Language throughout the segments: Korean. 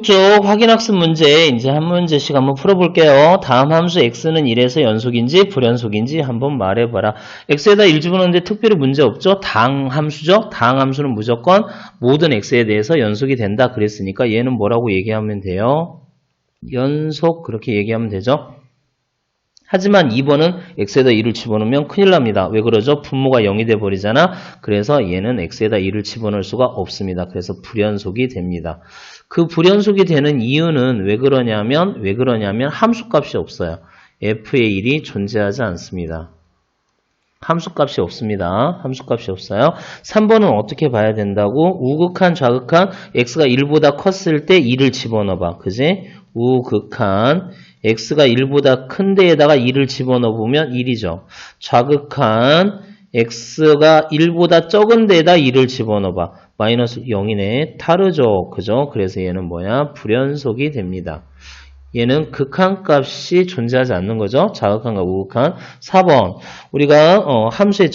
쭉 확인학습 문제 이제 한 문제씩 한번 풀어볼게요. 다음 함수 x는 1에서 연속인지 불연속인지 한번 말해봐라. x에다 1 집어넣는데 특별히 문제 없죠? 당 함수죠? 당 함수는 무조건 모든 x에 대해서 연속이 된다 그랬으니까 얘는 뭐라고 얘기하면 돼요? 연속 그렇게 얘기하면 되죠? 하지만 2번은 x에다 1을 집어넣으면 큰일 납니다. 왜 그러죠? 분모가 0이 돼버리잖아. 그래서 얘는 x에다 1을 집어넣을 수가 없습니다. 그래서 불연속이 됩니다. 그 불연속이 되는 이유는 왜 그러냐면 함수값이 없어요. f의 1이 존재하지 않습니다. 함수값이 없습니다. 함수값이 없어요. 3번은 어떻게 봐야 된다고? 우극한, 좌극한, x가 1보다 컸을 때 2를 집어넣어봐. 그지? 우극한, x가 1보다 큰 데에다가 2를 집어넣으면 1이죠. 좌극한, x가 1보다 적은 데에다 2를 집어넣어봐. 마이너스 0이네. 다르죠. 그죠? 그래서 얘는 뭐야? 불연속이 됩니다. 얘는 극한값이 존재하지 않는 거죠. 좌극한과 우극한. 4번. 우리가 함수의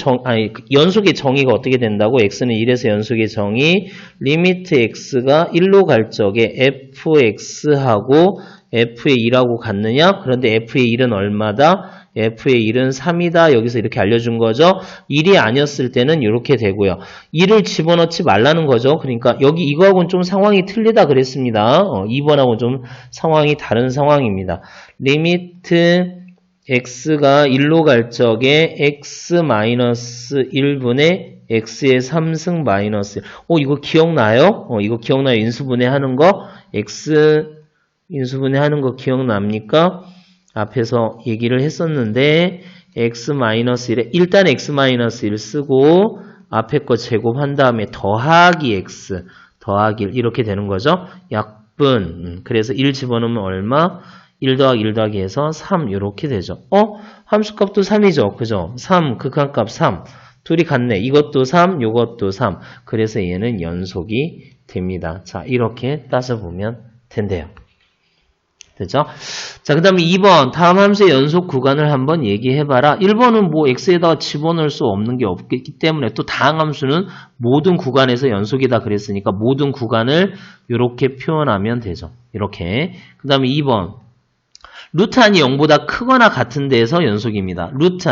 연속의 정의가 어떻게 된다고? x는 1에서 연속의 정의 리미트 x가 1로 갈 적에 fx하고 f의 2라고 같느냐? 그런데 f의 1은 얼마다? f의 1은 3이다. 여기서 이렇게 알려준 거죠. 1이 아니었을 때는 이렇게 되고요. 1을 집어넣지 말라는 거죠. 그러니까 여기 이거하고는 좀 상황이 틀리다 그랬습니다. 2번하고는 좀 상황이 다른 상황입니다. 리미트 x가 1로 갈 적에 x-1분의 x의 3승 마이너스 1. 이거 기억나요? 이거 기억나요? 인수분해 하는 거? x 인수분해 하는 거 기억납니까? 앞에서 얘기를 했었는데 x-1에 일단 x-1 쓰고 앞에 거 제곱한 다음에 더하기 x 더하기 1 이렇게 되는 거죠. 약분. 그래서 1 집어넣으면 얼마? 1 더하기 1 더하기 해서 3 이렇게 되죠. 함수값도 3이죠. 그죠? 3 극한값 3. 둘이 같네. 이것도 3, 이것도 3. 그래서 얘는 연속이 됩니다. 자, 이렇게 따져보면 된대요. 됐죠? 자, 그 다음에 2번. 다음 함수의 연속 구간을 한번 얘기해봐라. 1번은 뭐 x에다가 집어넣을 수 없는 게 없기 때문에 또 다항 함수는 모든 구간에서 연속이다 그랬으니까 모든 구간을 이렇게 표현하면 되죠. 이렇게. 그 다음에 2번. 루트 안이 0보다 크거나 같은 데에서 연속입니다. 루트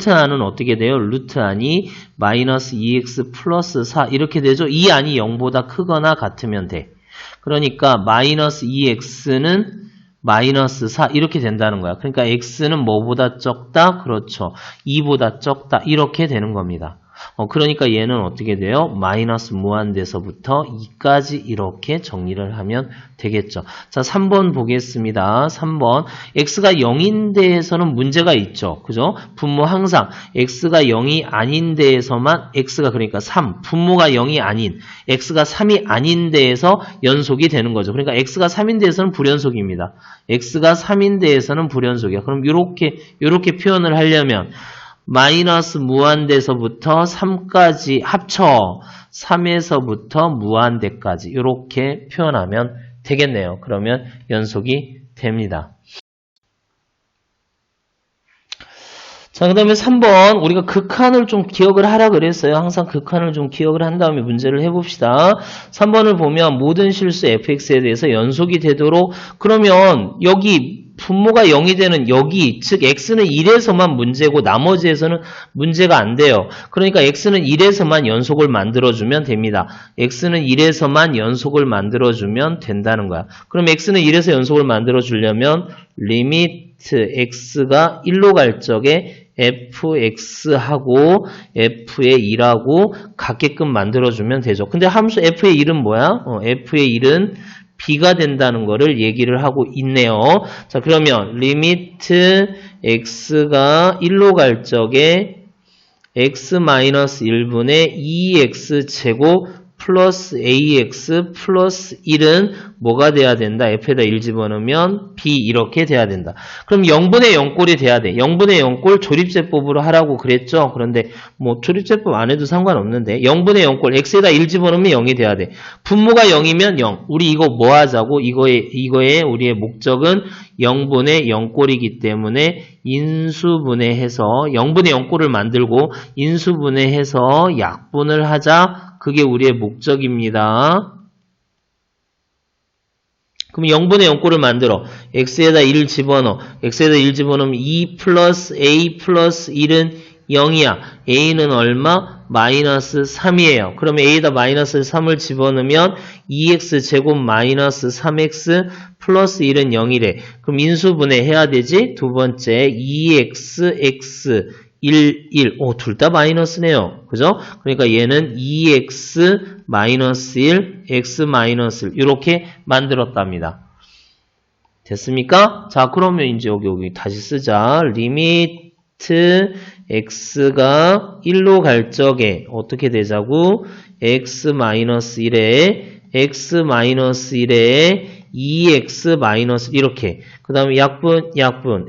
안은 어떻게 돼요? 루트 안이 마이너스 2x 플러스 4 이렇게 되죠? 이 안이 0보다 크거나 같으면 돼. 그러니까 마이너스 2x는 마이너스 4 이렇게 된다는 거야. 그러니까 x는 뭐보다 적다? 그렇죠. 2보다 적다. 이렇게 되는 겁니다. 그러니까 얘는 어떻게 돼요? 마이너스 무한대서부터 2까지 이렇게 정리를 하면 되겠죠. 자, 3번 보겠습니다. 3번. x가 0인 데에서는 문제가 있죠. 그죠? 분모 항상 x가 0이 아닌 데에서만 x가 그러니까 3, 분모가 0이 아닌 x가 3이 아닌 데에서 연속이 되는 거죠. 그러니까 x가 3인 데에서는 불연속입니다. x가 3인 데에서는 불연속이야. 그럼 요렇게 표현을 하려면 마이너스 무한대서부터 3까지 합쳐 3에서부터 무한대까지 이렇게 표현하면 되겠네요. 그러면 연속이 됩니다. 자, 그 다음에 3번 우리가 극한을 좀 기억을 하라 그랬어요. 항상 극한을 좀 기억을 한 다음에 문제를 해봅시다. 3번을 보면 모든 실수 fx에 대해서 연속이 되도록 그러면 여기 분모가 0이 되는 여기 즉 x는 1에서만 문제고 나머지에서는 문제가 안 돼요. 그러니까 x는 1에서만 연속을 만들어주면 됩니다. x는 1에서만 연속을 만들어주면 된다는 거야. 그럼 x는 1에서 연속을 만들어주려면 리미트 x가 1로 갈 적에 fx하고 f의 1하고 같게끔 만들어주면 되죠. 근데 함수 f의 1은 뭐야? f의 1은 b가 된다는 거를 얘기를 하고 있네요. 자, 그러면 리미트 x가 1로 갈 적에 x-1분의 2x 제곱 플러스 ax 플러스 1은 뭐가 돼야 된다? f에다 1 집어넣으면 b 이렇게 돼야 된다. 그럼 0분의 0꼴이 돼야 돼. 0분의 0꼴 조립제법으로 하라고 그랬죠. 그런데 뭐 조립제법 안 해도 상관없는데 0분의 0꼴 x에다 1 집어넣으면 0이 돼야 돼. 분모가 0이면 0. 우리 이거 뭐 하자고? 이거의 우리의 목적은 0분의 0꼴이기 때문에 인수분해해서 0분의 0꼴을 만들고 인수분해해서 약분을 하자. 그게 우리의 목적입니다. 그럼 0분의 0꼴을 만들어. x에다 1을 집어넣어. x에다 1 집어넣으면 2 플러스 a 플러스 1은 0이야. a는 얼마? 마이너스 3이에요. 그러면 a에다 마이너스 3을 집어넣으면 2x 제곱 마이너스 3x 플러스 1은 0이래. 그럼 인수분해 해야 되지? 두 번째 2x, x 1, 1. 둘 다 마이너스네요. 그죠? 그러니까 얘는 2x 마이너스 1, x 마이너스 1 이렇게 만들었답니다. 됐습니까? 자, 그러면 이제 여기 다시 쓰자. 리미트 x가 1로 갈 적에 어떻게 되자고? x 마이너스 1에 x 마이너스 1에 2x 마이너스 이렇게. 그 다음에 약분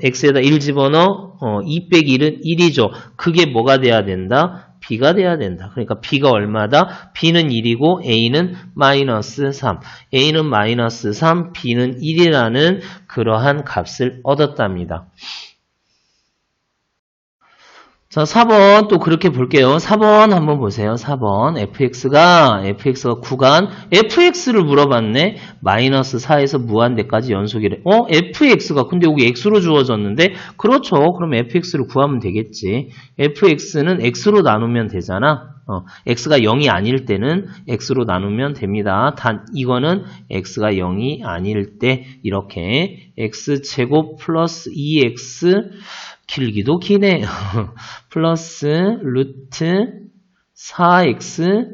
x에다 1 집어넣어. 2 빼기 1은 1이죠. 그게 뭐가 돼야 된다? b가 돼야 된다. 그러니까 b가 얼마다? b는 1이고 a는 마이너스 3. a는 마이너스 3, b는 1이라는 그러한 값을 얻었답니다. 자, 4번 또 그렇게 볼게요. 4번 한번 보세요. 4번 fx가 구간 fx를 물어봤네. 마이너스 4에서 무한대까지 연속이래. fx가 근데 여기 x로 주어졌는데 그렇죠. 그럼 fx를 구하면 되겠지. fx는 x로 나누면 되잖아. x가 0이 아닐 때는 x로 나누면 됩니다. 단 이거는 x가 0이 아닐 때 이렇게 x제곱 플러스 2x 길기도 기네. 플러스 루트 4x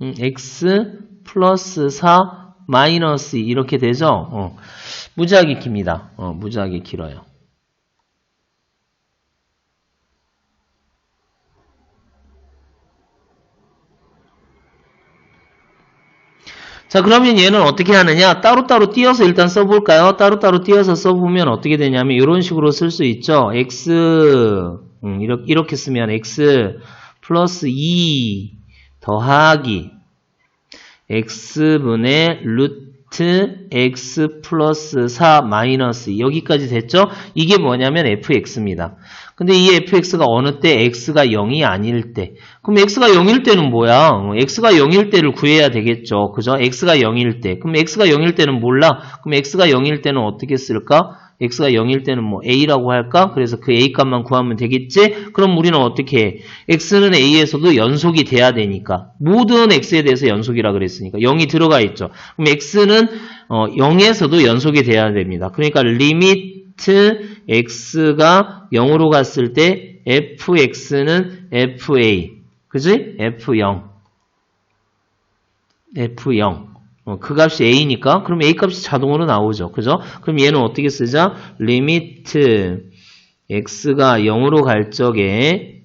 x 플러스 4 마이너스 2 이렇게 되죠. 무지하게 깁니다. 무지하게 길어요. 자, 그러면 얘는 어떻게 하느냐? 따로따로 띄어서 일단 써볼까요? 따로따로 띄어서 써보면 어떻게 되냐면 이런 식으로 쓸 수 있죠. x 이렇게 쓰면 x 플러스 2 더하기 x분의 루트 x 플러스 4 마이너스 2 여기까지 됐죠? 이게 뭐냐면 fx입니다. 근데 이 fx가 어느 때? x가 0이 아닐 때. 그럼 x가 0일 때는 뭐야? x가 0일 때를 구해야 되겠죠. 그죠? x가 0일 때. 그럼 x가 0일 때는 몰라? 그럼 x가 0일 때는 어떻게 쓸까? x가 0일 때는 뭐 a라고 할까? 그래서 그 a 값만 구하면 되겠지? 그럼 우리는 어떻게 해? x는 a에서도 연속이 돼야 되니까. 모든 x에 대해서 연속이라 그랬으니까 0이 들어가 있죠. 그럼 x는 0에서도 연속이 돼야 됩니다. 그러니까 리미트 x가 0으로 갔을 때 fx는 fa. 그지? f0. 그 값이 a니까 그럼 a 값이 자동으로 나오죠. 그죠? 그럼 얘는 어떻게 쓰자? 리미트 x가 0으로 갈 적에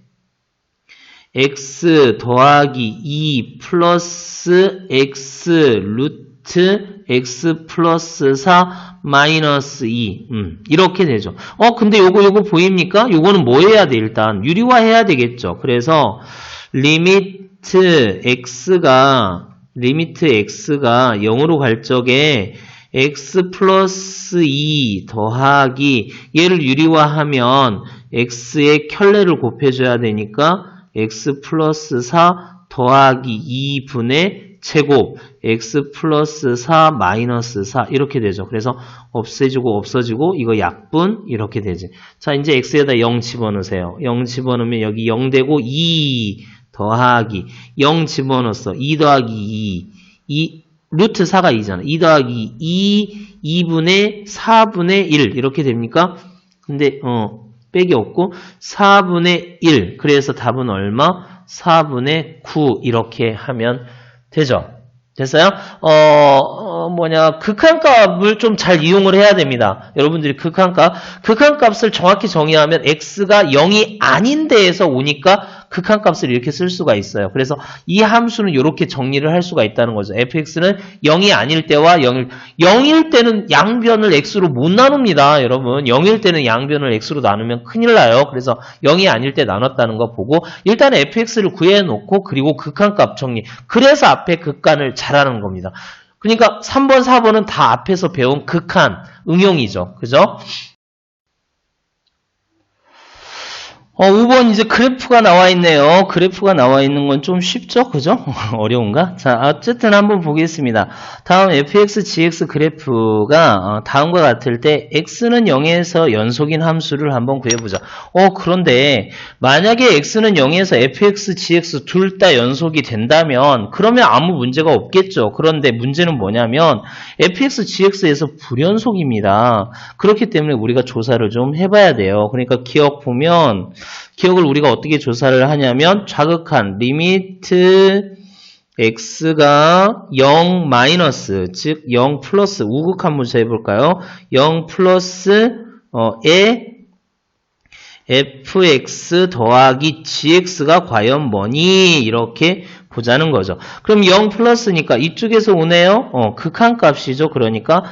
x 더하기 2 플러스 x 루트 x 플러스 4 마이너스 2 이렇게 되죠. 근데 요거 보입니까? 요거는 뭐 해야 돼? 일단 유리화 해야 되겠죠. 그래서 리미트 x가 0으로 갈 적에 x 플러스 2 더하기 얘를 유리화하면 x의 켤레를 곱해줘야 되니까 x 플러스 4 더하기 2분의 제곱 x 플러스 4 마이너스 4 이렇게 되죠. 그래서 없어지고 이거 약분 이렇게 되지. 자, 이제 x에다 0 집어넣으세요. 0 집어넣으면 여기 0 되고 2 더하기 0 집어넣었어. 2 더하기 2 루트 4가 2잖아. 2 더하기 2분의 4분의 1 이렇게 됩니까? 근데 빼기 없고 4분의 1 그래서 답은 얼마? 4분의 9 이렇게 하면 되죠. 됐어요? 극한값을 좀 잘 이용을 해야 됩니다. 여러분들이 극한값을 정확히 정의하면 x가 0이 아닌 데에서 오니까 극한값을 이렇게 쓸 수가 있어요. 그래서 이 함수는 이렇게 정리를 할 수가 있다는 거죠. fx는 0이 아닐 때와 0일 때는 양변을 x로 못 나눕니다. 여러분 0일 때는 양변을 x로 나누면 큰일 나요. 그래서 0이 아닐 때 나눴다는 거 보고 일단 fx를 구해놓고 그리고 극한값 정리. 그래서 앞에 극한을 잘하는 겁니다. 그러니까 3번, 4번은 다 앞에서 배운 극한, 응용이죠. 그죠? 5번 이제 그래프가 나와 있네요. 그래프가 나와 있는 건 좀 쉽죠? 그죠? 어려운가? 자, 어쨌든 한번 보겠습니다. 다음 fx, gx 그래프가 다음과 같을 때 x는 0에서 연속인 함수를 한번 구해보자. 그런데 만약에 x는 0에서 fx, gx 둘 다 연속이 된다면 그러면 아무 문제가 없겠죠. 그런데 문제는 뭐냐면 fx, gx에서 불연속입니다. 그렇기 때문에 우리가 조사를 좀 해봐야 돼요. 그러니까 기억을 우리가 어떻게 조사를 하냐면 좌극한 리미트 x가 0 마이너스 즉 0 플러스 우극한 문자 해볼까요? 0 플러스 fx 더하기 gx가 과연 뭐니? 이렇게 보자는 거죠. 그럼 0 플러스니까 이쪽에서 오네요. 극한값이죠. 그러니까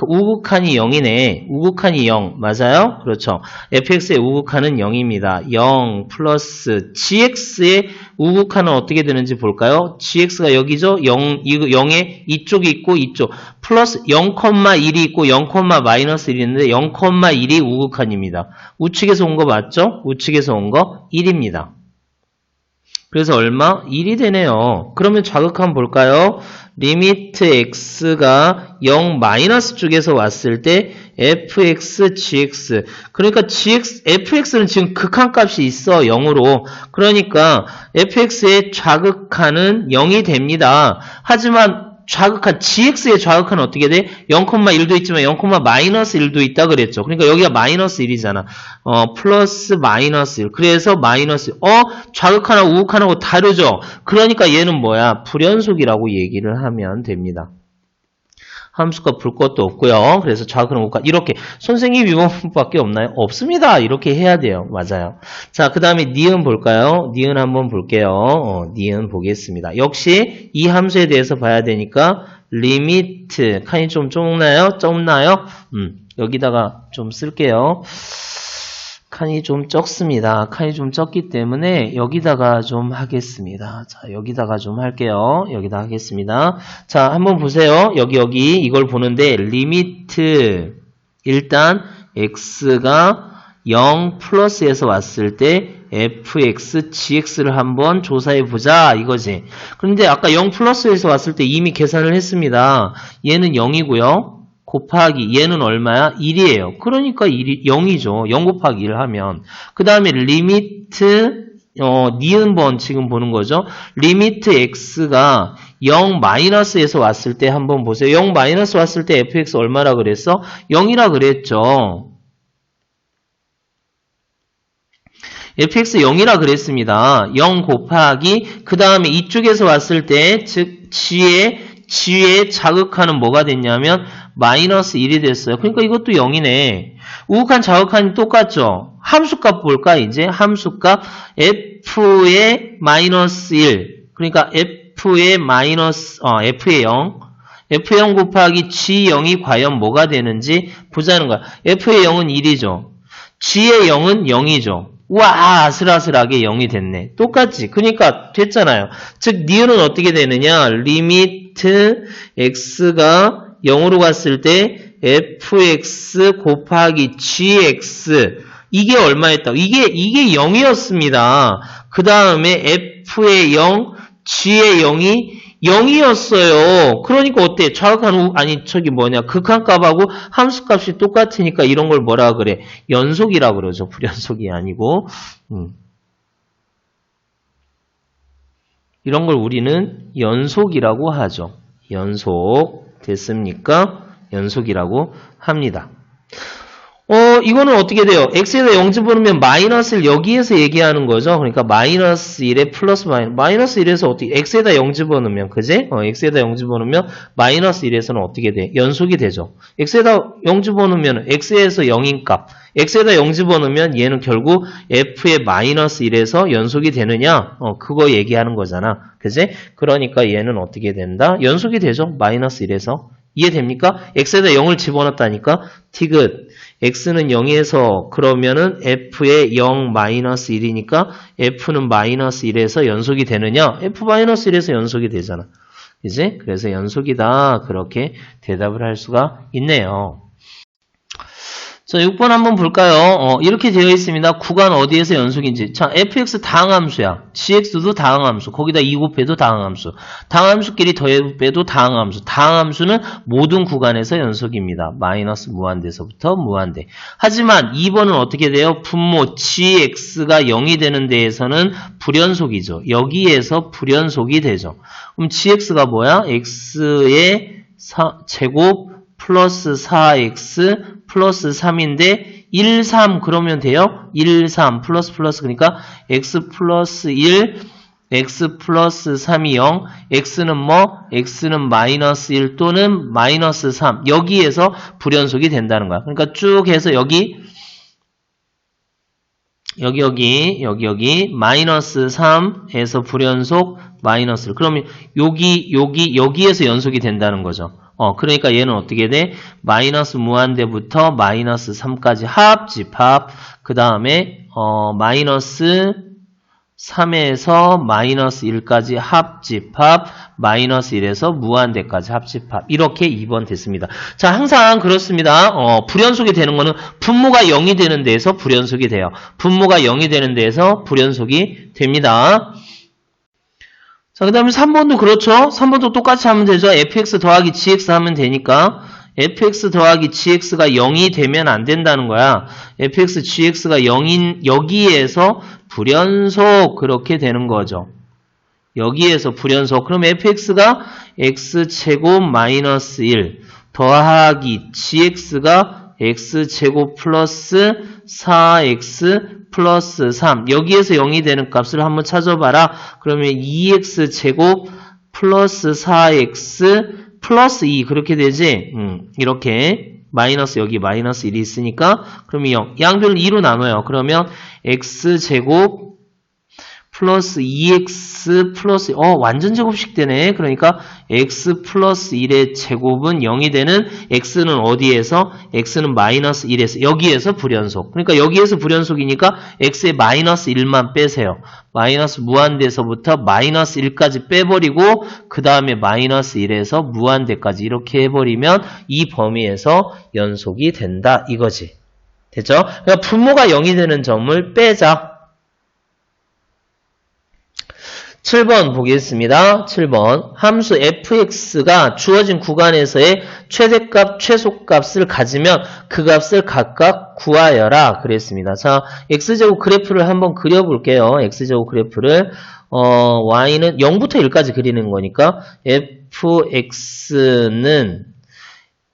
우극한이 0이네. 우극한이 0 맞아요? 그렇죠. fx의 우극한은 0입니다. 0 플러스 gx의 우극한은 어떻게 되는지 볼까요? gx가 여기죠. 0에 이쪽이 있고 이쪽 플러스 0,1이 있고 0, 마이너스 1이 있는데 0,1이 우극한입니다. 우측에서 온 거 맞죠? 우측에서 온 거 1입니다. 그래서 얼마? 1이 되네요. 그러면 좌극한 볼까요? 리미트 x가 0 마이너스 쪽에서 왔을 때 fx, gx 그러니까 fx는 지금 극한값이 있어 0으로 그러니까 fx의 좌극한은 0이 됩니다. 하지만 gx의 좌극한은 어떻게 돼? 0,1도 있지만 0, 마이너스 1도 있다 그랬죠. 그러니까 여기가 마이너스 1이잖아. 플러스 마이너스 1. 그래서 마이너스 1. 좌극한하고 우극한하고 다르죠. 그러니까 얘는 뭐야? 불연속이라고 얘기를 하면 됩니다. 함수가 불 것도 없고요. 그래서 좌극한 우극한 이렇게 선생님 이번 문법밖에 없나요? 없습니다. 이렇게 해야 돼요. 맞아요. 자, 그 다음에 니은 볼까요? 니은 한번 볼게요. 니은 보겠습니다. 역시 이 함수에 대해서 봐야 되니까 리미트 칸이 좀 좁나요? 여기다가 좀 쓸게요. 칸이 좀 적습니다. 칸이 좀 적기 때문에 여기다가 좀 하겠습니다. 자, 여기다가 좀 할게요. 여기다 하겠습니다. 자, 한번 보세요. 여기 이걸 보는데 리미트 일단 x가 0 플러스에서 왔을 때 fx, gx를 한번 조사해 보자 이거지. 그런데 아까 0 플러스에서 왔을 때 이미 계산을 했습니다. 얘는 0이고요. 곱하기 얘는 얼마야? 1이에요. 그러니까 0이죠. 0 곱하기 1 하면. 그 다음에 리미트 니은번 지금 보는 거죠. 리미트 x가 0 마이너스에서 왔을 때 한번 보세요. 0 마이너스 왔을 때 fx 얼마라 그랬어? 0이라 그랬죠. fx 0이라 그랬습니다. 0 곱하기 그 다음에 이쪽에서 왔을 때 즉 g의 자극하는 뭐가 됐냐면 마이너스 1이 됐어요. 그러니까 이것도 0이네. 우극한 자극한이 똑같죠. 함수값 볼까 이제? 함수값 f의 마이너스 1 그러니까 f의 마이너스 f의 0 f의 0 곱하기 g0이 과연 뭐가 되는지 보자는 거야. f의 0은 1이죠. g의 0은 0이죠. 와 아슬아슬하게 0이 됐네. 똑같지. 그러니까 됐잖아요. 즉 니은은 어떻게 되느냐. 리미트 x가 0으로 갔을 때 fx 곱하기 gx 이게 얼마였다고? 이게 0이었습니다. 그 다음에 f의 0, g의 0이 0이었어요. 그러니까 어때? 좌극한 극한값하고 함수값이 똑같으니까 이런 걸 뭐라 그래? 연속이라 그러죠. 불연속이 아니고. 이런 걸 우리는 연속이라고 하죠. 연속. 됐습니까? 연속이라고 합니다. 이거는 어떻게 돼요? x에다 0 집어넣으면 마이너스를 여기에서 얘기하는 거죠. 그러니까 마이너스 1에 플러스 마이너스 1에서 어떻게, x에다 0 집어넣으면, 그지? x에다 0 집어넣으면 마이너스 1에서는 어떻게 돼? 연속이 되죠. x에다 0 집어넣으면 x에서 0인 값, x에다 0 집어넣으면 얘는 결국 f의 마이너스 1에서 연속이 되느냐? 그거 얘기하는 거잖아. 그지? 그러니까 얘는 어떻게 된다? 연속이 되죠. 마이너스 1에서. 이해됩니까? x에다 0을 집어넣었다니까? 티귿. x는 0에서 그러면은 f의 0 마이너스 1이니까 f는 마이너스 1에서 연속이 되느냐? f 마이너스 1에서 연속이 되잖아. 그지? 그래서 연속이다. 그렇게 대답을 할 수가 있네요. 자, 6번 한번 볼까요? 이렇게 되어 있습니다. 구간 어디에서 연속인지. 자, fx 다항함수야. gx도 다항함수. 거기다 2 곱해도 다항함수. 다항함수끼리 더해 빼도 다항함수. 다항함수는 모든 구간에서 연속입니다. 마이너스 무한대에서부터 무한대. 하지만 2번은 어떻게 돼요? 분모 gx가 0이 되는 데에서는 불연속이죠. 여기에서 불연속이 되죠. 그럼 gx가 뭐야? x의 제곱 플러스 4x 플러스 3인데 1, 3 그러면 돼요? 1, 3 플러스 그러니까 x 플러스 1 x 플러스 3이 0 x는 뭐? x는 마이너스 1 또는 마이너스 3 여기에서 불연속이 된다는 거야. 그러니까 쭉 해서 여기 마이너스 3에서 불연속 마이너스 1 그러면 여기에서 연속이 된다는 거죠. 그러니까 얘는 어떻게 돼? 마이너스 무한대부터 마이너스 3까지 합집합. 그 다음에, 마이너스 3에서 마이너스 1까지 합집합. 마이너스 1에서 무한대까지 합집합. 이렇게 2번 됐습니다. 자, 항상 그렇습니다. 불연속이 되는 거는 분모가 0이 되는 데에서 불연속이 돼요. 분모가 0이 되는 데에서 불연속이 됩니다. 자, 그 다음에 3번도 그렇죠? 3번도 똑같이 하면 되죠? fx 더하기 gx 하면 되니까 fx 더하기 gx가 0이 되면 안 된다는 거야. fx, gx가 0인 여기에서 불연속 그렇게 되는 거죠. 여기에서 불연속. 그럼 fx가 x제곱 마이너스 1 더하기 gx가 x제곱 플러스 4x 플러스 3 여기에서 0이 되는 값을 한번 찾아봐라. 그러면 2x제곱 플러스 4x 플러스 2 그렇게 되지? 이렇게 마이너스 여기 마이너스 1이 있으니까 그러면 0 양변을 2로 나눠요. 그러면 x제곱 플러스 2x 플러스 완전 제곱식 되네. 그러니까 x 플러스 1의 제곱은 0이 되는 x는 어디에서? x는 마이너스 1에서 여기에서 불연속. 그러니까 여기에서 불연속이니까 x의 마이너스 1만 빼세요. 마이너스 무한대에서부터 마이너스 1까지 빼버리고 그 다음에 마이너스 1에서 무한대까지 이렇게 해버리면 이 범위에서 연속이 된다 이거지. 됐죠? 그러니까 분모가 0이 되는 점을 빼자. 7번 보겠습니다. 7번 함수 fx가 주어진 구간에서의 최대값, 최소값을 가지면 그 값을 각각 구하여라 그랬습니다. 자, x제곱 그래프를 한번 그려볼게요. x제곱 그래프를 y는 0부터 1까지 그리는 거니까 fx는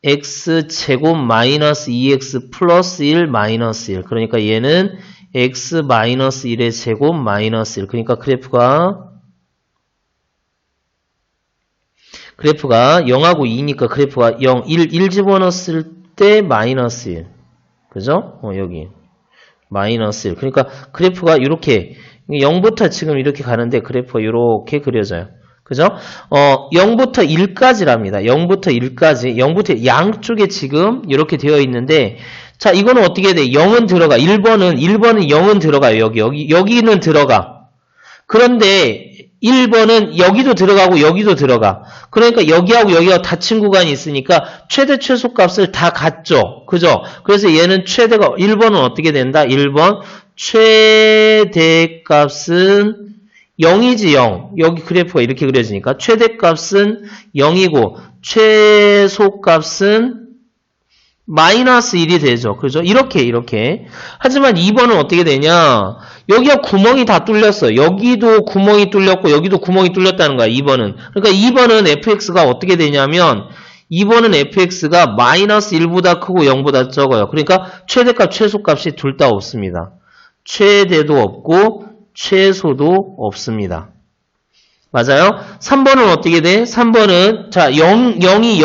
x제곱 마이너스 2x 플러스 1 마이너스 1 그러니까 얘는 x 마이너스 1의 제곱 마이너스 1 그러니까 그래프가 0하고 2니까 그래프가 0, 1 집어넣었을 때 마이너스 1. 그죠? 여기. 마이너스 1. 그러니까 그래프가 이렇게 0부터 지금 이렇게 가는데 그래프가 이렇게 그려져요. 그죠? 0부터 1까지랍니다. 0부터 1까지. 0부터 양쪽에 지금 이렇게 되어 있는데 자, 이거는 어떻게 돼? 0은 들어가. 1번은 0은 들어가요. 여기는 들어가. 그런데 1번은 여기도 들어가고 여기도 들어가. 그러니까 여기하고 여기가 닫힌 구간이 있으니까 최대 최소값을 다 갖죠. 그죠? 그래서 얘는 최대가 1번은 어떻게 된다? 1번 최대값은 0이지 0. 여기 그래프가 이렇게 그려지니까 최대값은 0이고 최소값은 마이너스 1이 되죠. 그죠? 이렇게. 하지만 2번은 어떻게 되냐? 여기가 구멍이 다 뚫렸어. 여기도 구멍이 뚫렸고 여기도 구멍이 뚫렸다는 거야. 2번은. 그러니까 2번은 fx가 어떻게 되냐면 2번은 fx가 마이너스 1보다 크고 0보다 적어요. 그러니까 최대값, 최소값이 둘 다 없습니다. 최대도 없고 최소도 없습니다. 맞아요? 3번은 어떻게 돼? 3번은 자 0이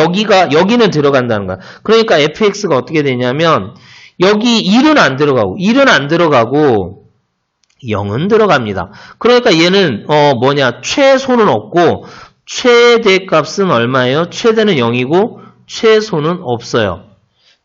여기는 들어간다는 거야. 그러니까 fx가 어떻게 되냐면 여기 1은 안 들어가고 0은 들어갑니다. 그러니까 얘는 최소는 없고 최대값은 얼마예요? 최대는 0이고 최소는 없어요.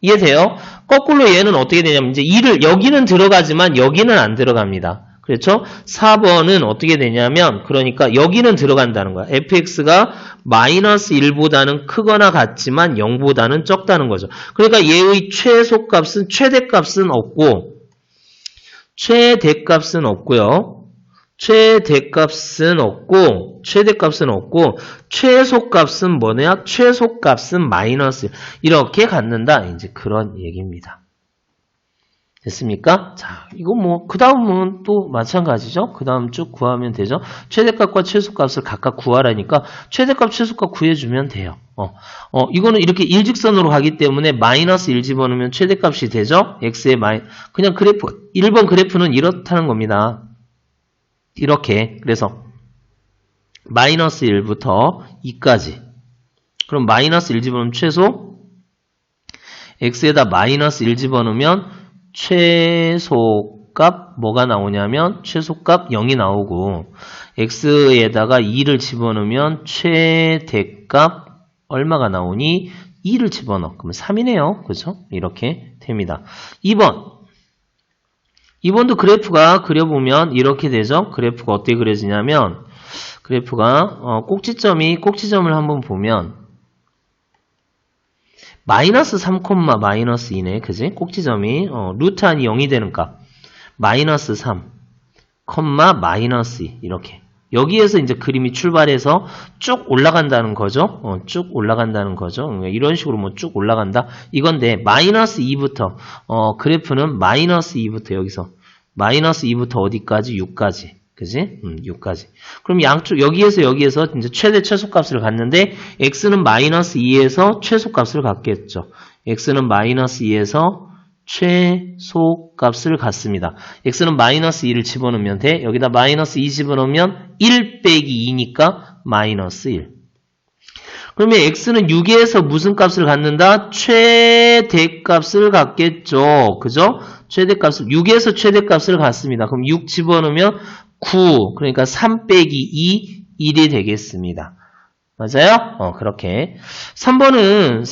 이해돼요? 거꾸로 얘는 어떻게 되냐면 이제 2를 여기는 들어가지만 여기는 안 들어갑니다. 그렇죠? 4번은 어떻게 되냐면 그러니까 여기는 들어간다는 거야. fx가 마이너스 1보다는 크거나 같지만 0보다는 적다는 거죠. 그러니까 얘의 최소값은 최대값은 없고 최대값은 없고요. 최대값은 없고 최소값은 뭐냐? 최소값은 마이너스 이렇게 갖는다. 이제 그런 얘기입니다. 됐습니까? 자, 이거 뭐 그 다음은 또 마찬가지죠. 그 다음 쭉 구하면 되죠. 최대값과 최소값을 각각 구하라니까 최대값, 최소값 구해주면 돼요. 이거는 이렇게 일직선으로 가기 때문에 마이너스 1 집어넣으면 최대값이 되죠. x의 그냥 그래프 1번 그래프는 이렇다는 겁니다. 이렇게 그래서 마이너스 1부터 2까지 그럼 마이너스 1 집어넣으면 최소 x에다 마이너스 1 집어넣으면 최소값 뭐가 나오냐면 최소값 0이 나오고 x에다가 2를 집어넣으면 최대값 얼마가 나오니? 2를 집어넣어. 그러면 3이네요. 그죠? 이렇게 됩니다. 2번도 그래프가 그려보면 이렇게 되죠. 그래프가 어떻게 그려지냐면 그래프가 꼭지점을 한번 보면 마이너스 3, 마이너스 2네. 그지? 꼭지점이 루트 안이 0이 되는 값 마이너스 3, 마이너스 2 이렇게 여기에서 이제 그림이 출발해서 쭉 올라간다는 거죠. 쭉 올라간다는 거죠. 이런 식으로 뭐 쭉 올라간다. 이건데 마이너스 2부터 그래프는 마이너스 2부터 여기서 마이너스 2부터 어디까지? 6까지. 그지? 6까지. 그럼 양쪽 여기에서 이제 최대 최소값을 갖는데 x는 마이너스 2에서 최소값을 갖겠죠. x는 마이너스 2에서 최소값을 갖습니다. x는 마이너스 2를 집어넣으면 돼. 여기다 마이너스 2 집어넣으면 1 빼기 2니까 마이너스 1. 그러면 x는 6에서 무슨 값을 갖는다? 최대값을 갖겠죠. 그죠? 최대값을 6에서 최대값을 갖습니다. 그럼 6 집어넣으면 9. 그러니까 3 빼기 2 1이 되겠습니다. 맞아요? 그렇게. 3번은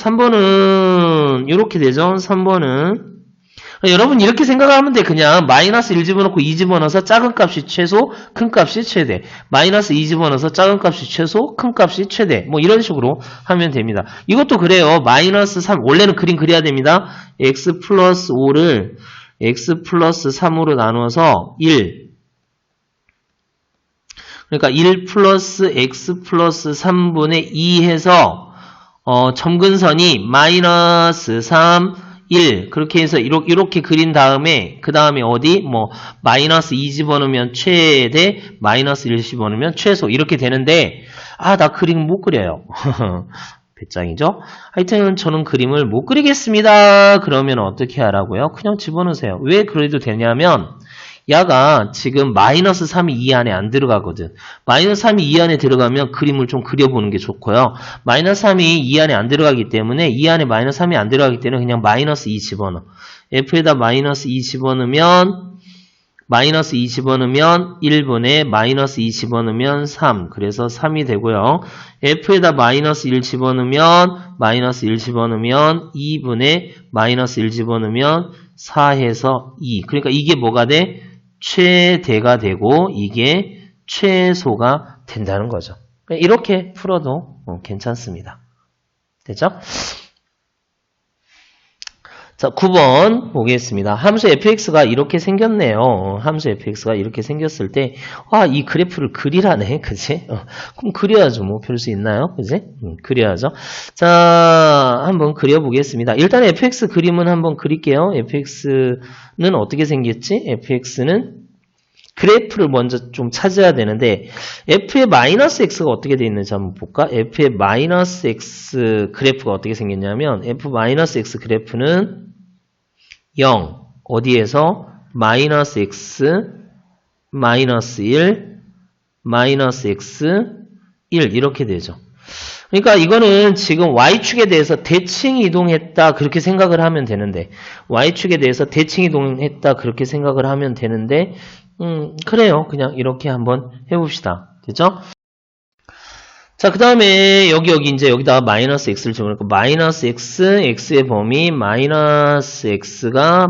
이렇게 되죠. 3번은 여러분 이렇게 생각하면 돼. 그냥 마이너스 1 집어넣고 2 집어넣어서 작은 값이 최소, 큰 값이 최대. 마이너스 2 집어넣어서 작은 값이 최소, 큰 값이 최대. 뭐 이런 식으로 하면 됩니다. 이것도 그래요. 마이너스 3, 원래는 그림 그려야 됩니다. x 플러스 5를 x 플러스 3으로 나눠서 1. 그러니까 1 플러스 x 플러스 3분의 2 해서 점근선이 마이너스 3, 1 그렇게 해서 이렇게 그린 다음에 그 다음에 어디 뭐 마이너스 2 집어넣으면 최대 마이너스 1 집어넣으면 최소 이렇게 되는데 나 그림 못 그려요. 배짱이죠? 하여튼 저는 그림을 못 그리겠습니다. 그러면 어떻게 하라고요? 그냥 집어넣으세요. 왜 그래도 되냐면 야가 지금 마이너스 3이 이 안에 안 들어가거든. 마이너스 3이 이 안에 들어가면 그림을 좀 그려보는 게 좋고요. 마이너스 3이 이 안에 안 들어가기 때문에 이 안에 마이너스 3이 안 들어가기 때문에 그냥 마이너스 2 집어넣어. f에다 마이너스 2 집어넣으면 1분에 마이너스 2 집어넣으면 3. 그래서 3이 되고요. f에다 마이너스 1 집어넣으면 2분에 마이너스 1 집어넣으면 4 해서 2. 그러니까 이게 뭐가 돼? 최대가 되고 이게 최소가 된다는 거죠. 이렇게 풀어도 괜찮습니다. 됐죠? 자, 9번 보겠습니다. 함수 fx가 이렇게 생겼네요. 함수 fx가 이렇게 생겼을 때, 이 그래프를 그리라네. 그치? 그럼 그려야죠. 뭐, 별 수 있나요? 그치? 그려야죠. 자, 한번 그려보겠습니다. 일단 fx 그림은 한번 그릴게요. fx는 어떻게 생겼지? fx는 그래프를 먼저 좀 찾아야 되는데, f의 마이너스 x가 어떻게 되어 있는지 한번 볼까? f의 마이너스 x 그래프가 어떻게 생겼냐면, f 마이너스 x 그래프는 0, 어디에서? 마이너스 x, 마이너스 1, 마이너스 x, 1 이렇게 되죠. 그러니까 이거는 지금 y축에 대해서 대칭 이동했다 그렇게 생각을 하면 되는데 y축에 대해서 대칭 이동했다 그렇게 생각을 하면 되는데 그래요. 그냥 이렇게 한번 해봅시다. 됐죠? 자, 그 다음에 여기 이제 여기다가 마이너스 x를 집어넣고 마이너스 x, x의 범위 마이너스 x가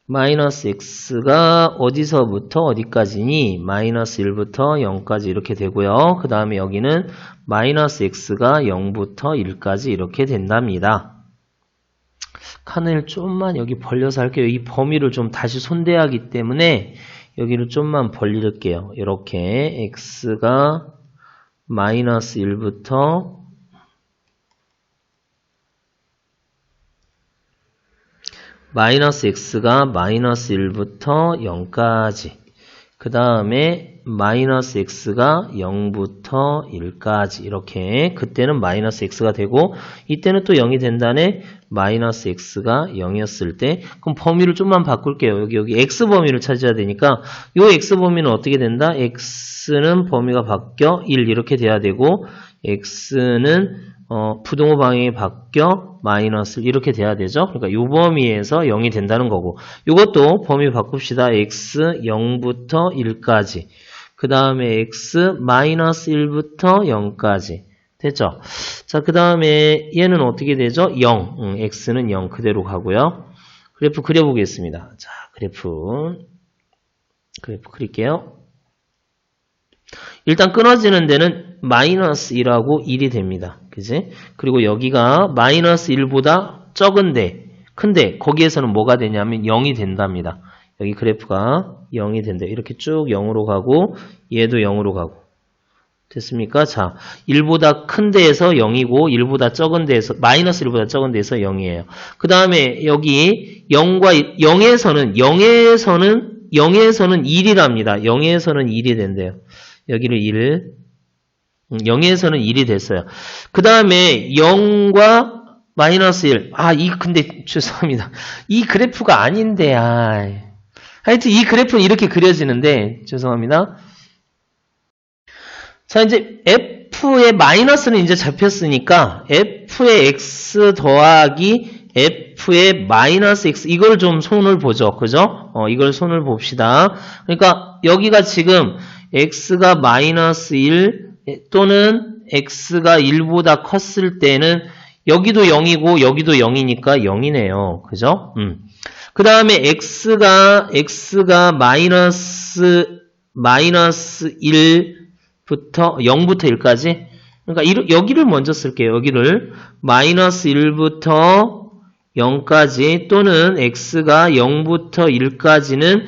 마이너스 x가 어디서부터 어디까지니? 마이너스 1부터 0까지 이렇게 되고요. 그 다음에 여기는 마이너스 x가 0부터 1까지 이렇게 된답니다. 칸을 좀만 여기 벌려서 할게요. 이 범위를 좀 다시 손대야 하기 때문에 여기를 좀만 벌릴게요. 이렇게 x가 마이너스 1부터 마이너스 x가 마이너스 1부터 0까지 그 다음에 마이너스 x가 0부터 1까지 이렇게 그때는 마이너스 x가 되고 이때는 또 0이 된다네 마이너스 x가 0이었을 때 그럼 범위를 좀만 바꿀게요. 여기 x 범위를 찾아야 되니까 이 x 범위는 어떻게 된다? x는 범위가 바뀌어 1 이렇게 돼야 되고 x는 부동호 방향이 바뀌어 마이너스 이렇게 돼야 되죠. 그러니까 이 범위에서 0이 된다는 거고 이것도 범위 바꿉시다. x 0부터 1까지 그 다음에 x 마이너스 1부터 0까지 됐죠. 자, 그 다음에 얘는 어떻게 되죠? 0 x는 0 그대로 가고요. 그래프 그려보겠습니다. 자, 그래프 그릴게요. 일단 끊어지는 데는 마이너스 1하고 1이 됩니다. 그지? 그리고 여기가 마이너스 1보다 적은데, 큰데, 거기에서는 뭐가 되냐면 0이 된답니다. 여기 그래프가 0이 된대. 이렇게 쭉 0으로 가고, 얘도 0으로 가고. 됐습니까? 자, 1보다 큰 데에서 0이고, 1보다 적은 데에서, 마이너스 1보다 적은 데에서 0이에요. 그 다음에 여기 0에서는 1이랍니다. 0에서는 1이 된대요. 여기를 0에서는 1이 됐어요. 그 다음에 0과 마이너스 1. 근데 죄송합니다. 이 그래프가 아닌데, 하여튼 이 그래프는 이렇게 그려지는데, 죄송합니다. 자, 이제 f의 마이너스는 이제 잡혔으니까, f의 x 더하기 f의 마이너스 x, 이걸 좀 손을 보죠. 그죠? 이걸 손을 봅시다. 그러니까 여기가 지금 x가 마이너스 1 또는 x가 1보다 컸을 때는 여기도 0이고 여기도 0이니까 0이네요. 그죠? 그 다음에 x가 마이너스 1부터 0부터 1까지 그러니까 여기를 먼저 쓸게요. 여기를 마이너스 1부터 0까지 또는 x가 0부터 1까지는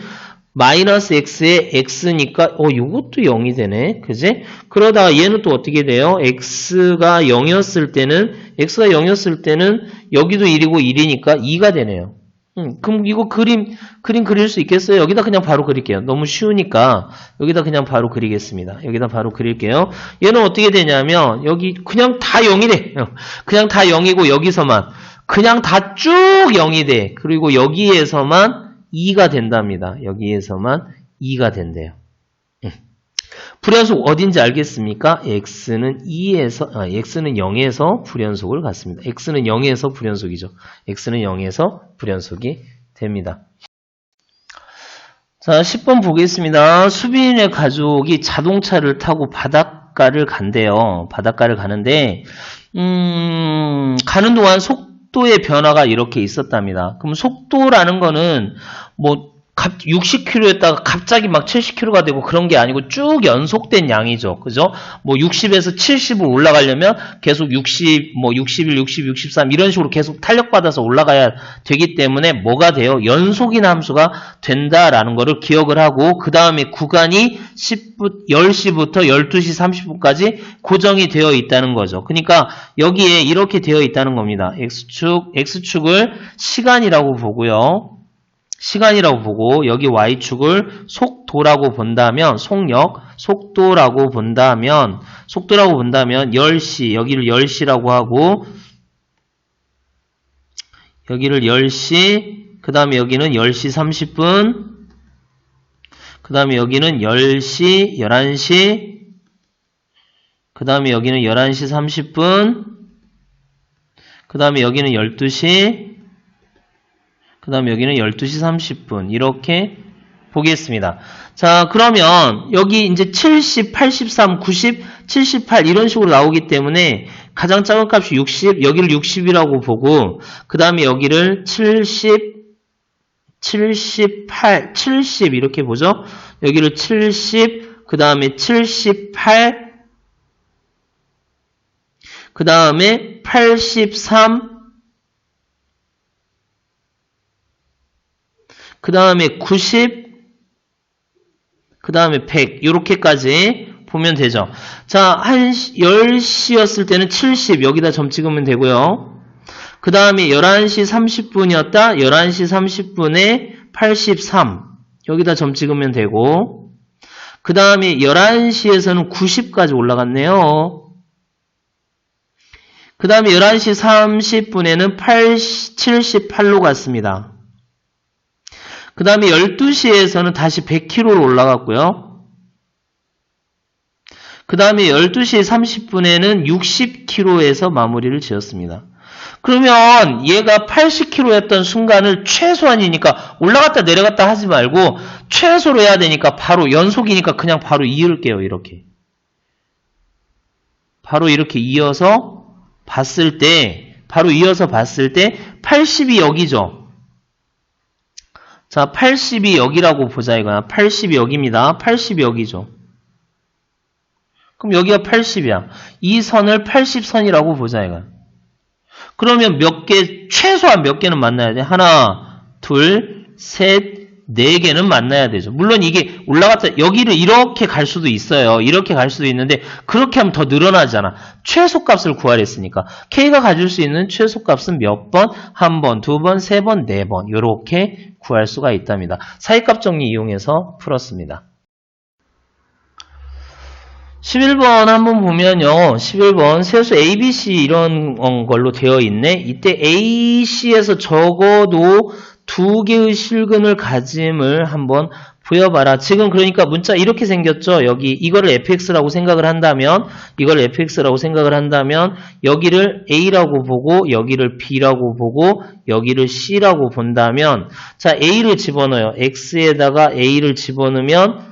마이너스 x의 x니까 이것도 0이 되네. 그지? 그러다가 얘는 또 어떻게 돼요? x가 0이었을 때는 여기도 1이고 1이니까 2가 되네요. 그럼 이거 그림 그릴 수 있겠어요? 여기다 그냥 바로 그릴게요. 너무 쉬우니까 여기다 그냥 바로 그리겠습니다. 여기다 바로 그릴게요. 얘는 어떻게 되냐면 여기 그냥 다 0이 돼. 그냥 다 0이고 여기서만 그냥 다 쭉 0이 돼. 그리고 여기에서만 2가 된답니다. 여기에서만 2가 된대요. 불연속 어딘지 알겠습니까? x는 0에서 불연속을 갖습니다. x는 0에서 불연속이죠. x는 0에서 불연속이 됩니다. 자, 10번 보겠습니다. 수빈의 가족이 자동차를 타고 바닷가를 간대요. 바닷가를 가는데 가는 동안 속도의 변화가 이렇게 있었답니다. 그럼 속도라는 거는 60km였다가 갑자기 막 70km가 되고 그런 게 아니고 쭉 연속된 양이죠. 그죠? 60에서 70으로 올라가려면 계속 60, 61, 60, 63 이런 식으로 계속 탄력받아서 올라가야 되기 때문에 뭐가 돼요? 연속인 함수가 된다라는 거를 기억을 하고 그 다음에 구간이 10시부터 12시 30분까지 고정이 되어 있다는 거죠. 그러니까 여기에 이렇게 되어 있다는 겁니다. X축을 시간이라고 보고요. 시간이라고 보고 여기 Y축을 속도라고 본다면 속도라고 본다면 10시 여기를 10시라고 하고 여기를 10시 그 다음에 여기는 10시 30분 그 다음에 여기는 10시 11시 그 다음에 여기는 11시 30분 그 다음에 여기는 12시 그 다음에 여기는 12시 30분 이렇게 보겠습니다. 자, 그러면 여기 이제 70, 83, 90, 78 이런 식으로 나오기 때문에 가장 작은 값이 60, 여기를 60이라고 보고 그 다음에 여기를 70, 78, 70 이렇게 보죠. 여기를 70, 그 다음에 78, 그 다음에 83, 그 다음에 90, 그 다음에 100 이렇게까지 보면 되죠. 자, 10시였을 때는 70 여기다 점 찍으면 되고요. 그 다음에 11시 30분이었다. 11시 30분에 83 여기다 점 찍으면 되고 그 다음에 11시에서는 90까지 올라갔네요. 그 다음에 11시 30분에는 78로 갔습니다. 그 다음에 12시에서는 다시 100km로 올라갔고요. 그 다음에 12시 30분에는 60km에서 마무리를 지었습니다. 그러면 얘가 80km였던 순간을 최소한이니까 올라갔다 내려갔다 하지 말고 최소로 해야 되니까 바로 연속이니까 그냥 바로 이을게요. 이렇게. 바로 이렇게 이어서 봤을 때 80이 여기죠. 자, 80이 여기라고 보자 이거야. 80이 여기입니다. 80이 여기죠. 그럼 여기가 80이야. 이 선을 80선이라고 보자 이거야. 그러면 최소한 몇 개는 만나야 돼? 하나, 둘, 셋, 네 개는 만나야 되죠. 물론 이게 올라갔다, 여기를 이렇게 갈 수도 있어요. 이렇게 갈 수도 있는데, 그렇게 하면 더 늘어나잖아. 최소값을 구하랬으니까. K가 가질 수 있는 최소값은 몇 번? 한 번, 두 번, 세 번, 네 번. 이렇게 구할 수가 있답니다. 사이값 정리 이용해서 풀었습니다. 11번 한번 보면요. 11번 세수 ABC 이런 걸로 되어 있네. 이때 AC에서 적어도 두 개의 실근을 가짐을 한번 보여봐라. 지금 그러니까 문자 이렇게 생겼죠. 여기 이거를 fx라고 생각을 한다면 여기를 a라고 보고 여기를 b라고 보고 여기를 c라고 본다면 자 a를 집어넣어요. x에다가 a를 집어넣으면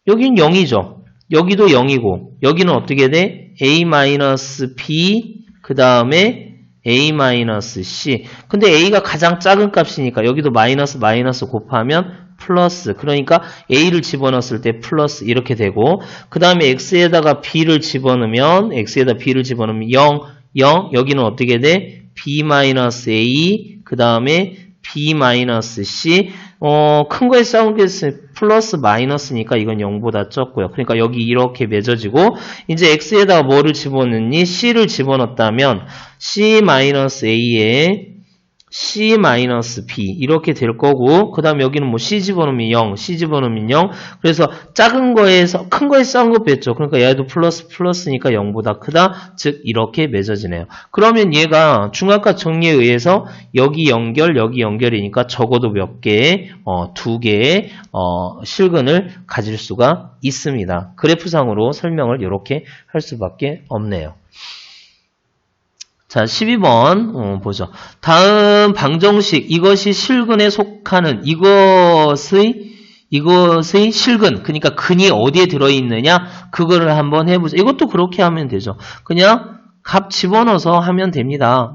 여긴 0이죠. 여기도 0이고 여기는 어떻게 돼? a-b 그 다음에 a-c 근데 a가 가장 작은 값이니까 여기도 마이너스 곱하면 플러스 그러니까 a를 집어넣었을 때 플러스 이렇게 되고 그 다음에 x에다가 b를 집어넣으면 0 여기는 어떻게 돼? b-a 그 다음에 b-c 큰 거에 싸운 게 플러스 마이너스니까 이건 0보다 적고요. 그러니까 여기 이렇게 맺어지고 이제 x에다가 뭐를 집어넣니? c를 집어넣었다면 c-a에 c-b 이렇게 될 거고 그 다음 여기는 뭐 c 집어넣으면 0 그래서 작은 거에서 큰 거에 싸운 거 뺐죠. 그러니까 얘도 플러스니까 0보다 크다. 즉 이렇게 맺어지네요. 그러면 얘가 중학과 정리에 의해서 여기 연결이니까 적어도 몇 개, 두 개의 실근을 가질 수가 있습니다. 그래프상으로 설명을 이렇게 할 수밖에 없네요. 자, 12번 보죠. 다음 방정식 이것이 실근에 속하는 이것의 실근 그러니까 근이 어디에 들어있느냐 그거를 한번 해보죠. 이것도 그렇게 하면 되죠. 그냥 값 집어넣어서 하면 됩니다.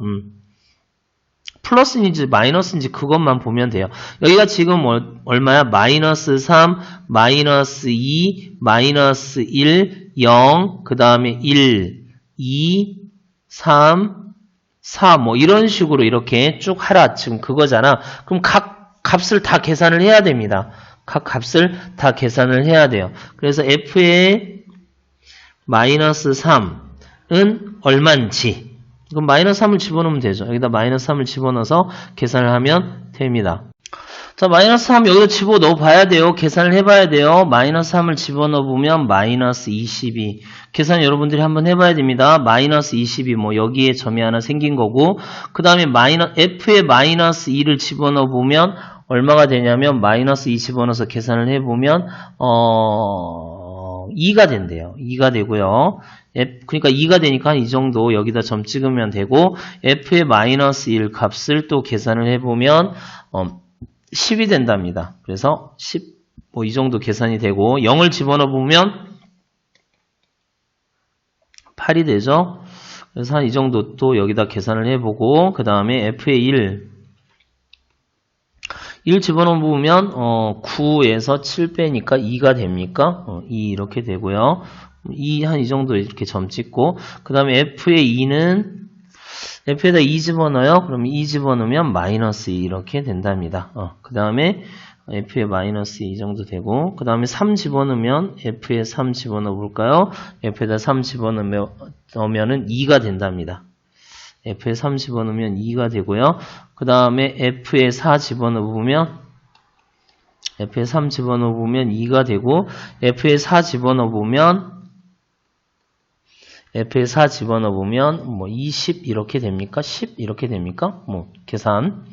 플러스인지 마이너스인지 그것만 보면 돼요. 여기가 지금 얼마야? 마이너스 3, 마이너스 2, 마이너스 1, 0, 그 다음에 1, 2, 3, 4 뭐 이런 식으로 이렇게 쭉 하라. 지금 그거잖아. 그럼 각 값을 다 계산을 해야 됩니다. 각 값을 다 계산을 해야 돼요. 그래서 f의 마이너스 3은 얼만지 그럼 마이너스 3을 집어넣으면 되죠. 여기다 마이너스 3을 집어넣어서 계산을 하면 됩니다. 자, 마이너스 3 여기다 집어넣어 봐야 돼요. 계산을 해봐야 돼요. 마이너스 3을 집어넣어 보면 마이너스 22. 계산 여러분들이 한번 해봐야 됩니다. 마이너스 22 뭐 여기에 점이 하나 생긴 거고 그 다음에 f에 마이너스 2를 집어넣어 보면 얼마가 되냐면 마이너스 2 집어넣어서 계산을 해보면 2가 된대요. 2가 되고요. 그러니까 2가 되니까 이 정도 여기다 점 찍으면 되고 f의 마이너스 1 값을 또 계산을 해보면 10이 된답니다. 그래서 10, 뭐 이 정도 계산이 되고 0을 집어넣어 보면 8이 되죠. 그래서 한 이 정도 또 여기다 계산을 해보고 그 다음에 f의 1 1 집어넣으면 9에서 7 빼니까 2가 됩니까? 2 이렇게 되고요. 2 한 이 정도 이렇게 점 찍고 그 다음에 F의 2는 F에다 2 집어넣어요. 그럼 2 집어넣으면 마이너스 2 이렇게 된답니다. 그 다음에 F에 마이너스 2 정도 되고 그 다음에 3 집어넣으면 F에 3 집어넣어 볼까요? F에다 3 집어넣으면은 2가 된답니다. F에 3 집어넣으면 2가 되고요. 그 다음에 F에 4 집어넣으면 F에 3 집어넣으면 2가 되고 F에 4 집어넣으면 F에 4 집어넣으면 뭐 20 이렇게 됩니까? 10 이렇게 됩니까? 뭐 계산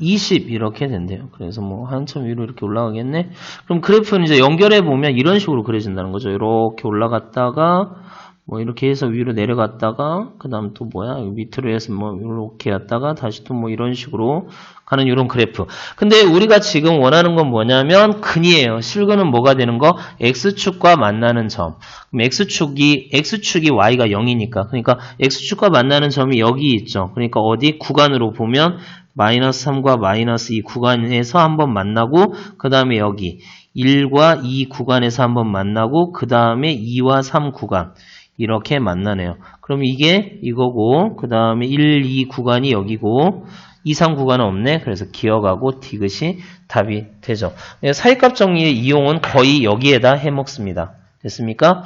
20 이렇게 된대요. 그래서 뭐 한참 위로 이렇게 올라가겠네. 그럼 그래프는 이제 연결해 보면 이런 식으로 그려진다는 거죠. 이렇게 올라갔다가 뭐 이렇게 해서 위로 내려갔다가 그 다음 또 뭐야 밑으로 해서 뭐 이렇게 갔다가 다시 또 뭐 이런 식으로 가는 이런 그래프. 근데 우리가 지금 원하는 건 뭐냐면 근이에요. 실근은 뭐가 되는 거? x축과 만나는 점. 그럼 x축이 y가 0이니까 그러니까 x축과 만나는 점이 여기 있죠. 그러니까 어디 구간으로 보면 마이너스 3과 마이너스 2 구간에서 한번 만나고 그 다음에 여기 1과 2 구간에서 한번 만나고 그 다음에 2와 3 구간 이렇게 만나네요. 그럼 이게 이거고 그 다음에 1, 2 구간이 여기고 2, 3 구간은 없네. 그래서 기억하고 디귿이 답이 되죠. 사이값 정리의 이용은 거의 여기에다 해먹습니다. 됐습니까?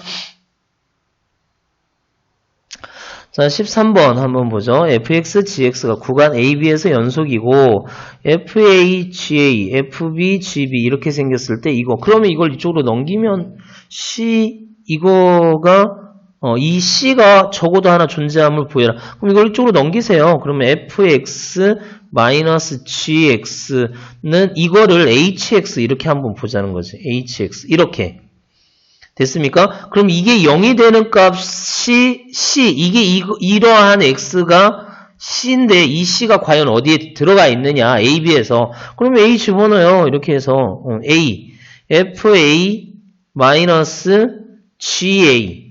자, 13번 한번 보죠. fx, gx가 구간 AB에서 연속이고 FA, GA, FB, GB 이렇게 생겼을 때 이거 그러면 이걸 이쪽으로 넘기면 C 이거가 이 C가 적어도 하나 존재함을 보여라. 그럼 이걸 이쪽으로 넘기세요. 그러면 fx 마이너스 gx는 이거를 hx 이렇게 한번 보자는 거지. hx 이렇게. 됐습니까? 그럼 이게 0이 되는 값이 C, 이러한 X가 C인데 이 C가 과연 어디에 들어가 있느냐, A, B에서. 그러면 A 집어넣어요. 이렇게 해서, A, FA 마이너스 GA.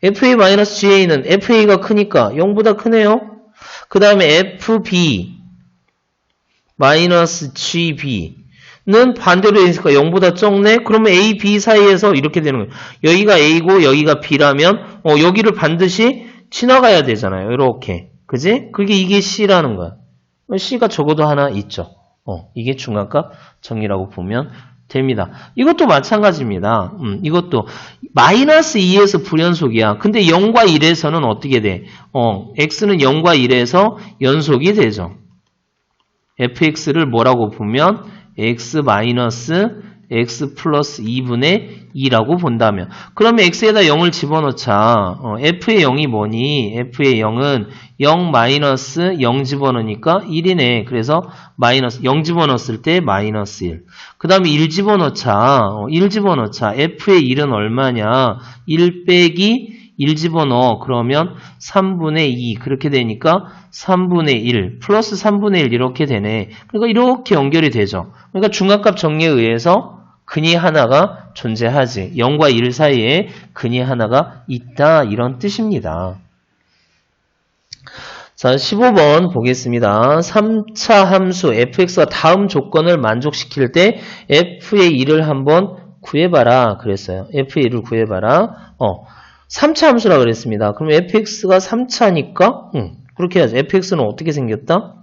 FA 마이너스 GA는 FA가 크니까 0보다 크네요. 그 다음에 FB 마이너스 GB. 는 반대로 되니까 0보다 적네? 그러면 A, B 사이에서 이렇게 되는 거예요. 여기가 A고 여기가 B라면 여기를 반드시 지나가야 되잖아요. 이렇게. 그지? 그게 이게 C라는 거야. C가 적어도 하나 있죠. 이게 중간값 정리라고 보면 됩니다. 이것도 마찬가지입니다. 이것도 마이너스 2에서 불연속이야. 근데 0과 1에서는 어떻게 돼? X는 0과 1에서 연속이 되죠. fx를 뭐라고 보면 x 마이너스 x 플러스 2분의 2라고 본다면 그러면 x에다 0을 집어넣자. f의 0이 뭐니? f의 0은 0 마이너스 0 집어넣으니까 1이네. 그래서 마이너스 0 집어넣었을 때 마이너스 1. 그 다음에 1 집어넣자. 1 집어넣자. f의 1은 얼마냐? 1 빼기 1 집어넣어. 그러면 3분의 2 그렇게 되니까 3분의 1 플러스 3분의 1 이렇게 되네. 그러니까 이렇게 연결이 되죠. 그러니까 중간값 정리에 의해서 근이 하나가 존재하지. 0과 1 사이에 근이 하나가 있다. 이런 뜻입니다. 자, 15번 보겠습니다. 3차 함수 fx가 다음 조건을 만족시킬 때 f의 1을 한번 구해봐라. 그랬어요. f의 1을 구해봐라. 3차 함수라 그랬습니다. 그럼 fx가 3차니까 그렇게 해야죠. fx는 어떻게 생겼다?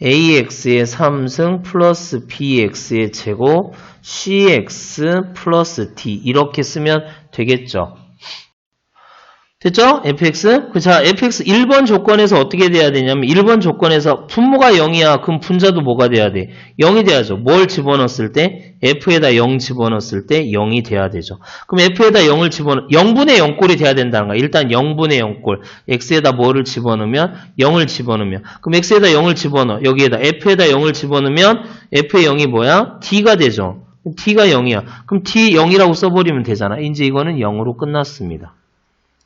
ax의 3승 플러스 bx의 제곱 cx 플러스 d 이렇게 쓰면 되겠죠. 됐죠? fx? 자, fx 1번 조건에서 어떻게 돼야 되냐면 1번 조건에서 분모가 0이야. 그럼 분자도 뭐가 돼야 돼? 0이 돼야죠. 뭘 집어넣었을 때? f에다 0 집어넣었을 때 0이 돼야 되죠. 그럼 f에다 0을 집어넣 0분의 0꼴이 돼야 된다는 거야. 일단 0분의 0꼴. x에다 뭐를 집어넣으면? 0을 집어넣으면. 그럼 x에다 0을 집어넣어. 여기에다 f에다 0을 집어넣으면 f의 0이 뭐야? d가 되죠. d가 0이야. 그럼 d 0이라고 써버리면 되잖아. 이제 이거는 0으로 끝났습니다.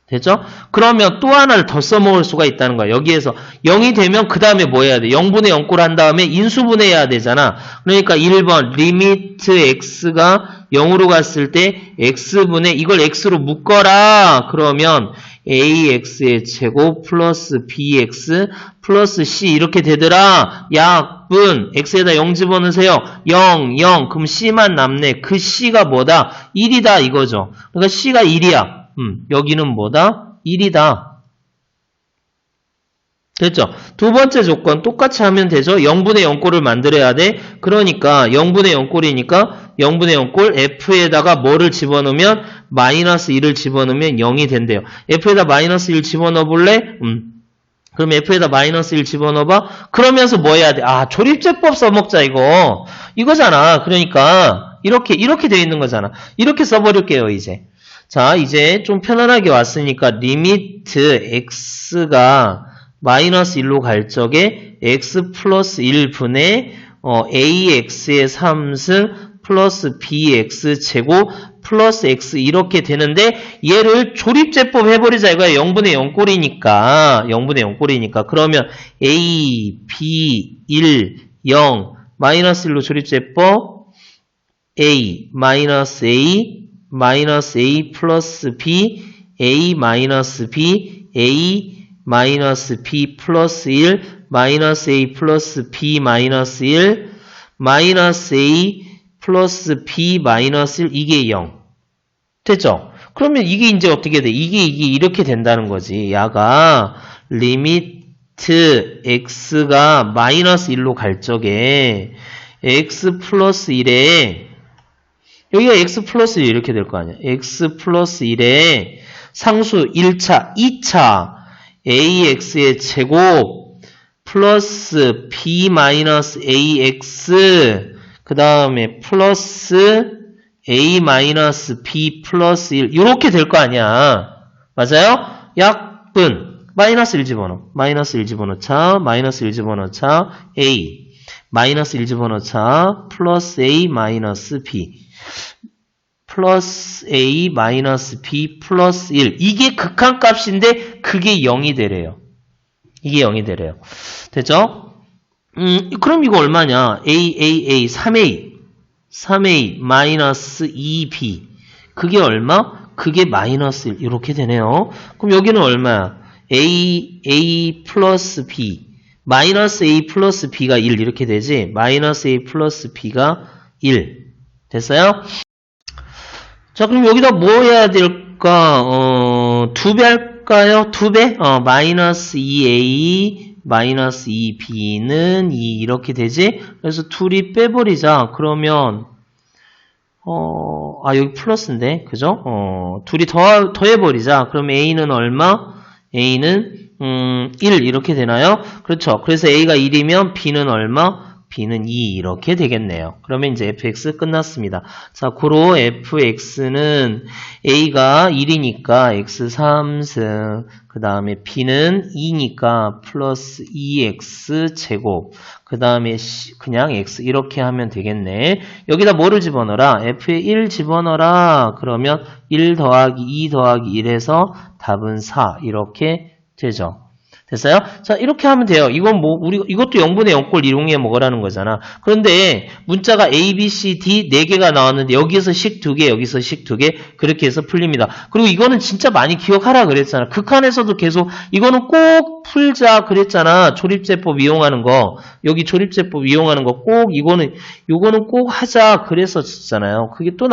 됐죠? 그러면 또 하나를 더 써먹을 수가 있다는 거야. 여기에서 0이 되면 그 다음에 뭐 해야 돼? 0분의 0꼴 한 다음에 인수분해해야 되잖아. 그러니까 1번 리미트 x가 0으로 갔을 때 x분의 이걸 x로 묶어라. 그러면 ax의 제곱 플러스 bx 플러스 c 이렇게 되더라. 야 약분 x에다 0 집어넣으세요. 0, 0. 그럼 c만 남네. 그 c가 뭐다? 1이다 이거죠. 그러니까 c가 1이야. 여기는 뭐다? 1이다. 됐죠? 두 번째 조건 똑같이 하면 되죠? 0분의 0꼴을 만들어야 돼. 그러니까 0분의 0꼴이니까 0분의 0꼴 f에다가 뭐를 집어넣으면 마이너스 1을 집어넣으면 0이 된대요. f에다 마이너스 1 집어넣어 볼래? 그럼 f에다 마이너스 1 집어넣어봐. 그러면서 뭐 해야 돼? 아, 조립제법 써먹자 이거. 이거잖아. 그러니까 이렇게 돼 있는 거잖아. 이렇게 써버릴게요 이제. 자, 이제 좀 편안하게 왔으니까 리미트 x가 마이너스 1로 갈 적에 x 플러스 1분의 ax의 3승 플러스 bx 제곱 플러스 x 이렇게 되는데 얘를 조립제법 해버리자 이거야. 0분의 0꼴이니까 0분의 0꼴이니까 그러면 a, b, 1, 0 마이너스 1로 조립제법 a 마이너스 a 마이너스 a 플러스 b a 마이너스 b a 마이너스 b 플러스 1 마이너스 a 플러스 b 마이너스 1 마이너스 a 플러스 b 마이너스 1 이게 0 됐죠? 그러면 이게 이제 어떻게 돼? 이게 이렇게 된다는 거지. 야가 리미트 x가 마이너스 1로 갈 적에 x 플러스 1에 여기가 x 플러스 1 이렇게 될 거 아니야. x 플러스 1에 상수 1차, 2차 ax의 제곱 플러스 b 마이너스 ax 그 다음에 플러스 a 마이너스 b 플러스 1 이렇게 될 거 아니야. 맞아요? 약분 마이너스 1 집어넣어. 마이너스 1 집어넣자. 마이너스 1 집어넣자. a 마이너스 1 집어넣자. 플러스 a 마이너스 b 플러스 a 마이너스 b 플러스 1 이게 극한값인데 그게 0이 되래요. 이게 0이 되래요. 됐죠? 그럼 이거 얼마냐? a 3a 마이너스 2b 그게 얼마? 그게 마이너스 1 이렇게 되네요. 그럼 여기는 얼마야? a 플러스 b 마이너스 a 플러스 b가 1 이렇게 되지? 마이너스 a 플러스 b가 1 됐어요? 자, 그럼 여기다 뭐 해야 될까? 2배 할까요? 2배? 마이너스 2a, 마이너스 2b는 2 이렇게 되지? 그래서 둘이 빼버리자. 그러면, 여기 플러스인데, 그죠? 둘이 더해버리자. 그럼 a는 얼마? a는, 1 이렇게 되나요? 그렇죠. 그래서 a가 1이면 b는 얼마? b는 2 이렇게 되겠네요. 그러면 이제 fx 끝났습니다. 자, 고로 fx는 a가 1이니까 x 3승 그 다음에 b는 2니까 플러스 2x 제곱 그 다음에 그냥 x 이렇게 하면 되겠네. 여기다 뭐를 집어넣어라? f에 1 집어넣어라. 그러면 1 더하기 2 더하기 1에서 답은 4 이렇게 되죠. 됐어요? 자, 이렇게 하면 돼요. 이건 이것도 0분의 0꼴 이용해 먹으라는 거잖아. 그런데 문자가 A, B, C, D 4개가 나왔는데 여기서 식 2개, 여기서 식 2개 그렇게 해서 풀립니다. 그리고 이거는 진짜 많이 기억하라 그랬잖아. 극한에서도 계속 이거는 꼭 풀자 그랬잖아. 조립제법 이용하는 거. 여기 조립제법 이용하는 거 꼭 요거는 꼭 하자 그랬었잖아요. 그게 또